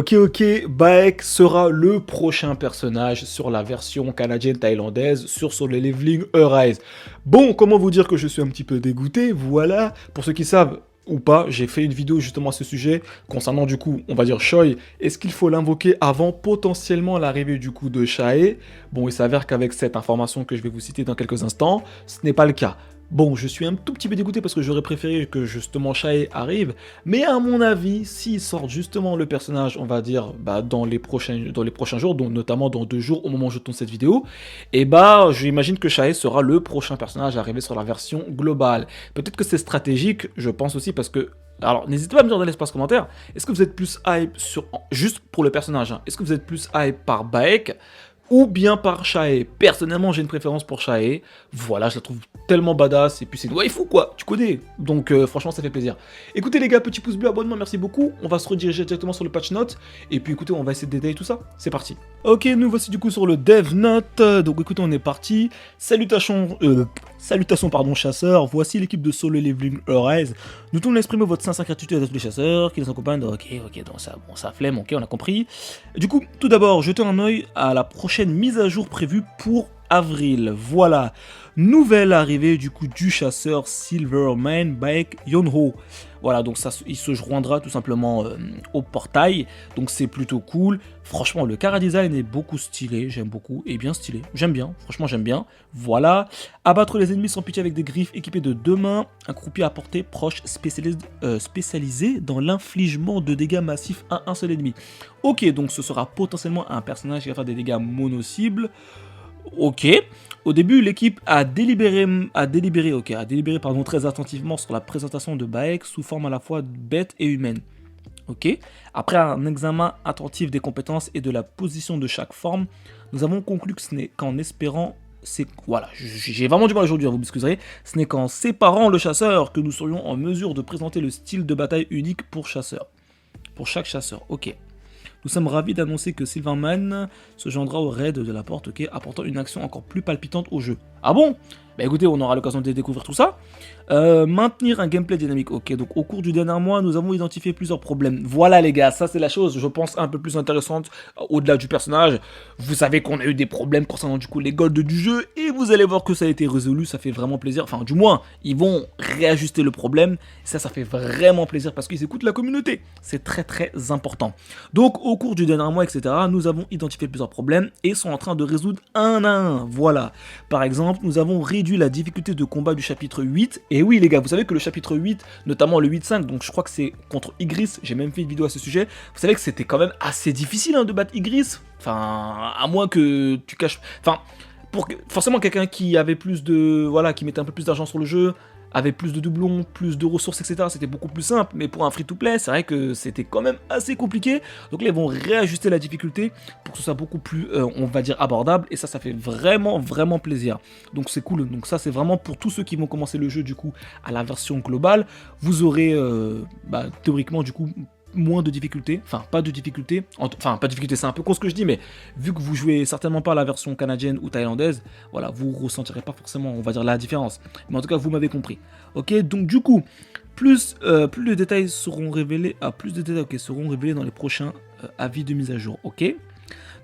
Ok, Baek sera le prochain personnage sur la version canadienne-thaïlandaise sur Solo Leveling Arise. Bon, comment vous dire que je suis un petit peu dégoûté, voilà. Pour ceux qui savent ou pas, j'ai fait une vidéo justement à ce sujet concernant du coup, on va dire Choi. Est-ce qu'il faut l'invoquer avant potentiellement l'arrivée du coup de Chae? Bon, il s'avère qu'avec cette information que je vais vous citer dans quelques instants, ce n'est pas le cas. Bon, je suis un tout petit peu dégoûté parce que j'aurais préféré que justement Shae arrive, mais à mon avis, s'ils sortent justement le personnage, on va dire, dans les prochains jours, donc notamment dans 2 jours au moment où je tourne cette vidéo, et j'imagine que Shae sera le prochain personnage à arriver sur la version globale. Peut-être que c'est stratégique, je pense aussi, parce que alors, n'hésitez pas à me dire dans l'espace commentaire, est-ce que vous êtes plus hype sur, juste pour le personnage, hein, est-ce que vous êtes plus hype par Baek ou bien par Shae? Personnellement, j'ai une préférence pour Shae. Voilà, je la trouve tellement badass. Et puis c'est une waifu, quoi. Tu connais. Donc, franchement, ça fait plaisir. Écoutez, les gars, petit pouce bleu, abonnement, merci beaucoup. On va se rediriger directement sur le patch note. Et puis, écoutez, on va essayer de détailler tout ça. C'est parti. Ok, nous voici du coup sur le dev note. Donc, écoutez, on est parti. Salutations, pardon, chasseurs. Voici l'équipe de Solo Leveling Arise. Nous tenons à exprimer votre sincère gratitude à tous les chasseurs qui nous accompagnent. Ok, donc ça flemme, ok, on a compris. Du coup, tout d'abord, jetez un œil à la prochaine mise à jour prévue pour avril. Voilà, nouvelle arrivée du coup du chasseur Silverman Baek Yonho. Voilà, donc ça, il se joindra tout simplement au portail, donc c'est plutôt cool. Franchement, le chara design est beaucoup stylé, j'aime beaucoup, et bien stylé, j'aime bien, franchement j'aime bien. Voilà, abattre les ennemis sans pitié avec des griffes équipées de 2 mains, un croupier à portée proche spécialisé dans l'infligement de dégâts massifs à un seul ennemi. Ok, donc ce sera potentiellement un personnage qui va faire des dégâts mono-cibles. Ok. Au début, l'équipe a délibéré très attentivement sur la présentation de Baek sous forme à la fois bête et humaine. Ok. Après un examen attentif des compétences et de la position de chaque forme, nous avons conclu que ce n'est qu'en espérant, voilà, j'ai vraiment du mal aujourd'hui, vous m'excuserez, ce n'est qu'en séparant le chasseur que nous serions en mesure de présenter le style de bataille unique pour chaque chasseur. Ok. Nous sommes ravis d'annoncer que Silverman se joindra au raid de la porte, ok, apportant une action encore plus palpitante au jeu. Ah bon? Bah écoutez, on aura l'occasion de découvrir tout ça. Maintenir un gameplay dynamique, ok, donc au cours du dernier mois, nous avons identifié plusieurs problèmes. Voilà les gars, ça c'est la chose, je pense, un peu plus intéressante au-delà du personnage. Vous savez qu'on a eu des problèmes concernant du coup les golds du jeu, et vous allez voir que ça a été résolu, ça fait vraiment plaisir. Enfin, du moins, ils vont réajuster le problème, ça fait vraiment plaisir parce qu'ils écoutent la communauté. C'est très très important. Donc au cours du dernier mois, etc., nous avons identifié plusieurs problèmes et sont en train de résoudre un à un. Voilà. Par exemple, nous avons réduit la difficulté de combat du chapitre 8. Et oui les gars, vous savez que le chapitre 8, notamment le 8.5, donc je crois que c'est contre Igris, j'ai même fait une vidéo à ce sujet, vous savez que c'était quand même assez difficile de battre Igris. Enfin, à moins que tu caches... Enfin, forcément quelqu'un qui avait plus de... Voilà, qui mettait un peu plus d'argent sur le jeu, avait plus de doublons, plus de ressources, etc. C'était beaucoup plus simple, mais pour un free-to-play, c'est vrai que c'était quand même assez compliqué. Donc là, ils vont réajuster la difficulté pour que ce soit beaucoup plus, on va dire, abordable. Et ça fait vraiment, vraiment plaisir. Donc c'est cool. Donc ça, c'est vraiment pour tous ceux qui vont commencer le jeu, du coup, à la version globale. Vous aurez, théoriquement, du coup, moins de difficultés, enfin pas de difficultés, c'est un peu con ce que je dis, mais vu que vous jouez certainement pas la version canadienne ou thaïlandaise, voilà, vous ressentirez pas forcément, on va dire, la différence, mais en tout cas vous m'avez compris. Ok, donc du coup, plus de détails seront révélés, seront révélés dans les prochains avis de mise à jour. Ok.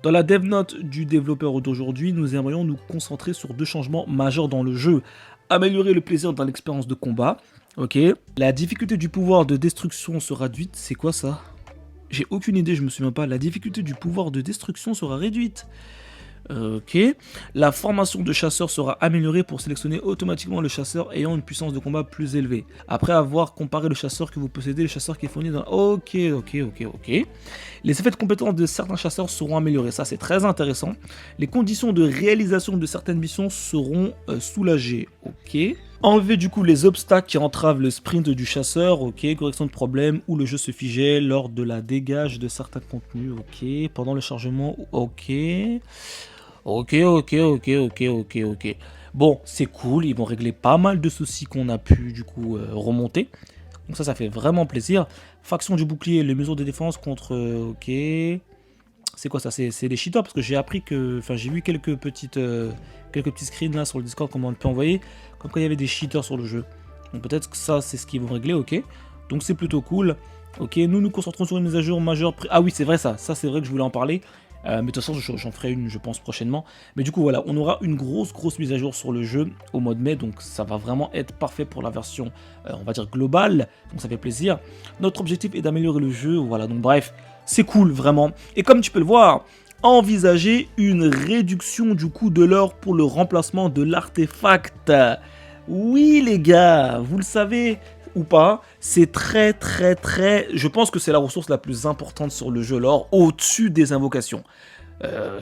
Dans la dev note du développeur d'aujourd'hui, nous aimerions nous concentrer sur 2 changements majeurs dans le jeu. Améliorer le plaisir dans l'expérience de combat. Ok. La difficulté du pouvoir de destruction sera réduite. C'est quoi ça? J'ai aucune idée, je me souviens pas. La difficulté du pouvoir de destruction sera réduite. Ok. La formation de chasseur sera améliorée pour sélectionner automatiquement le chasseur ayant une puissance de combat plus élevée. Après avoir comparé le chasseur que vous possédez, le chasseur qui est fourni dans... Ok. Les effets de compétence de certains chasseurs seront améliorés. Ça, c'est très intéressant. Les conditions de réalisation de certaines missions seront soulagées. Ok. Enlever du coup les obstacles qui entravent le sprint du chasseur, ok, correction de problème, où le jeu se figeait lors de la dégage de certains contenus, ok, pendant le chargement, ok. Bon, c'est cool, ils vont régler pas mal de soucis qu'on a pu du coup remonter. Donc ça fait vraiment plaisir. Faction du bouclier, les mesures de défense contre... ok. C'est quoi ça? C'est des cheaters parce que j'ai appris que... Enfin, j'ai vu quelques petits screens là sur le Discord comment on peut envoyer. Comme quoi il y avait des cheaters sur le jeu. Donc peut-être que ça, c'est ce qu'ils vont régler, ok. Donc c'est plutôt cool. Ok, nous nous concentrons sur une mise à jour majeure. Ah oui, c'est vrai ça c'est vrai que je voulais en parler. Mais de toute façon, j'en ferai une, je pense, prochainement. Mais du coup, voilà, on aura une grosse mise à jour sur le jeu au mois de mai. Donc, ça va vraiment être parfait pour la version, on va dire, globale. Donc, ça fait plaisir. Notre objectif est d'améliorer le jeu. Voilà, donc bref, c'est cool, vraiment. Et comme tu peux le voir, envisager une réduction du coût de l'or pour le remplacement de l'artefact. Oui, les gars, vous le savez ou pas, c'est très, je pense que c'est la ressource la plus importante sur le jeu, l'or, au-dessus des invocations.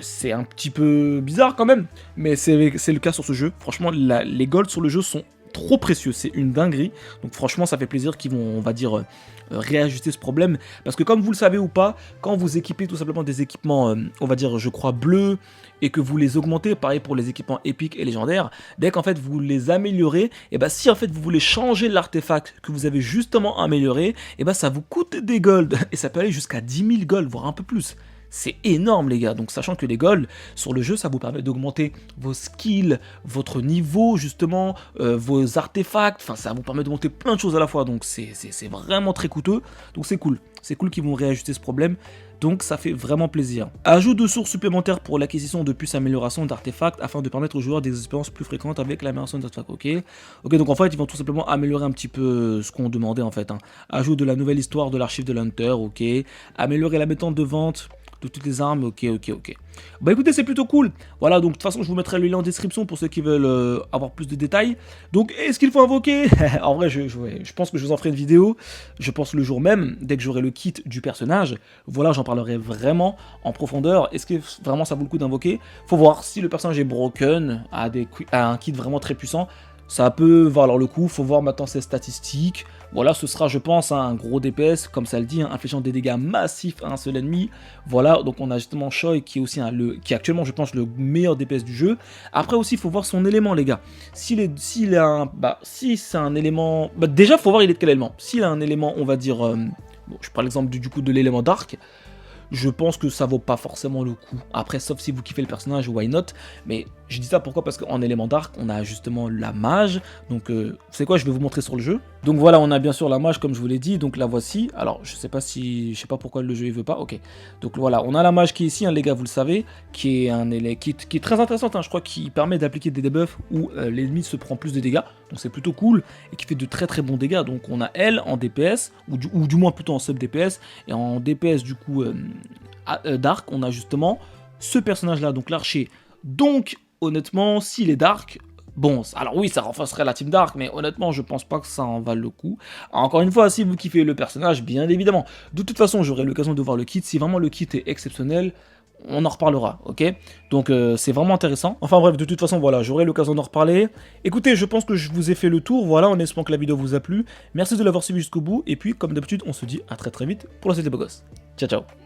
C'est un petit peu bizarre quand même, mais c'est le cas sur ce jeu. Franchement, les golds sur le jeu sont trop précieux, c'est une dinguerie. Donc franchement, ça fait plaisir qu'ils vont, on va dire, réajuster ce problème. Parce que comme vous le savez ou pas, quand vous équipez tout simplement des équipements, on va dire, je crois, bleus, et que vous les augmentez, pareil pour les équipements épiques et légendaires, dès qu'en fait vous les améliorez, et bah si en fait vous voulez changer l'artefact que vous avez justement amélioré, et bah ça vous coûte des golds, et ça peut aller jusqu'à 10 000 golds, voire un peu plus. C'est énorme les gars, donc sachant que les golds sur le jeu ça vous permet d'augmenter vos skills, votre niveau justement, vos artefacts, enfin ça vous permet de monter plein de choses à la fois, donc c'est vraiment très coûteux, donc c'est cool qu'ils vont réajuster ce problème, donc ça fait vraiment plaisir. Ajout de sources supplémentaires pour l'acquisition de puces amélioration d'artefacts afin de permettre aux joueurs des expériences plus fréquentes avec l'amélioration d'artefacts, ok, donc en fait ils vont tout simplement améliorer un petit peu ce qu'on demandait en fait, hein. Ajout de la nouvelle histoire de l'archive de l'Hunter, ok, améliorer la méthode de vente de toutes les armes, ok. Bah écoutez, c'est plutôt cool. Voilà, donc de toute façon, je vous mettrai le lien en description pour ceux qui veulent avoir plus de détails. Donc, est-ce qu'il faut invoquer? En vrai, je pense que je vous en ferai une vidéo. Je pense le jour même, dès que j'aurai le kit du personnage. Voilà, j'en parlerai vraiment en profondeur. Est-ce que vraiment ça vaut le coup d'invoquer? Faut voir si le personnage est broken, a un kit vraiment très puissant. Ça peut valoir le coup, faut voir maintenant ses statistiques. Voilà, ce sera, je pense, un gros DPS, comme ça le dit, infligeant des dégâts massifs à un seul ennemi. Voilà, donc on a justement Choi qui est aussi qui est actuellement, je pense, le meilleur DPS du jeu. Après aussi, il faut voir son élément, les gars. Si c'est un élément, déjà, faut voir il est de quel élément. S'il a un élément, on va dire, bon, je prends l'exemple du coup de l'élément Dark. Je pense que ça vaut pas forcément le coup. Après, sauf si vous kiffez le personnage, why not. Mais je dis ça pourquoi? Parce qu'en élément dark, on a justement la mage. Donc, c'est quoi? Je vais vous montrer sur le jeu. Donc voilà, on a bien sûr la mage, comme je vous l'ai dit. Donc la voici. Alors, je sais pas pourquoi le jeu il veut pas. Ok. Donc voilà, on a la mage qui est ici, hein, les gars, vous le savez, qui est très intéressante. Hein, je crois qu'il permet d'appliquer des debuffs où l'ennemi se prend plus de dégâts. Donc c'est plutôt cool et qui fait de très bons dégâts. Donc on a elle en DPS ou du moins plutôt en sub DPS, et en DPS du coup Dark, on a justement ce personnage là, donc l'archer. Donc honnêtement, s'il est Dark, bon, alors oui, ça renforcerait la team Dark, mais honnêtement, je pense pas que ça en vaille le coup. Encore une fois, si vous kiffez le personnage, bien évidemment. De toute façon, j'aurai l'occasion de voir le kit. Si vraiment le kit est exceptionnel, on en reparlera, ok? Donc c'est vraiment intéressant. Enfin bref, de toute façon, voilà, j'aurai l'occasion d'en reparler. Écoutez, je pense que je vous ai fait le tour, voilà, en espérant que la vidéo vous a plu. Merci de l'avoir suivi jusqu'au bout, et puis, comme d'habitude, on se dit à très vite pour la suite des beaux gosses. Ciao, ciao!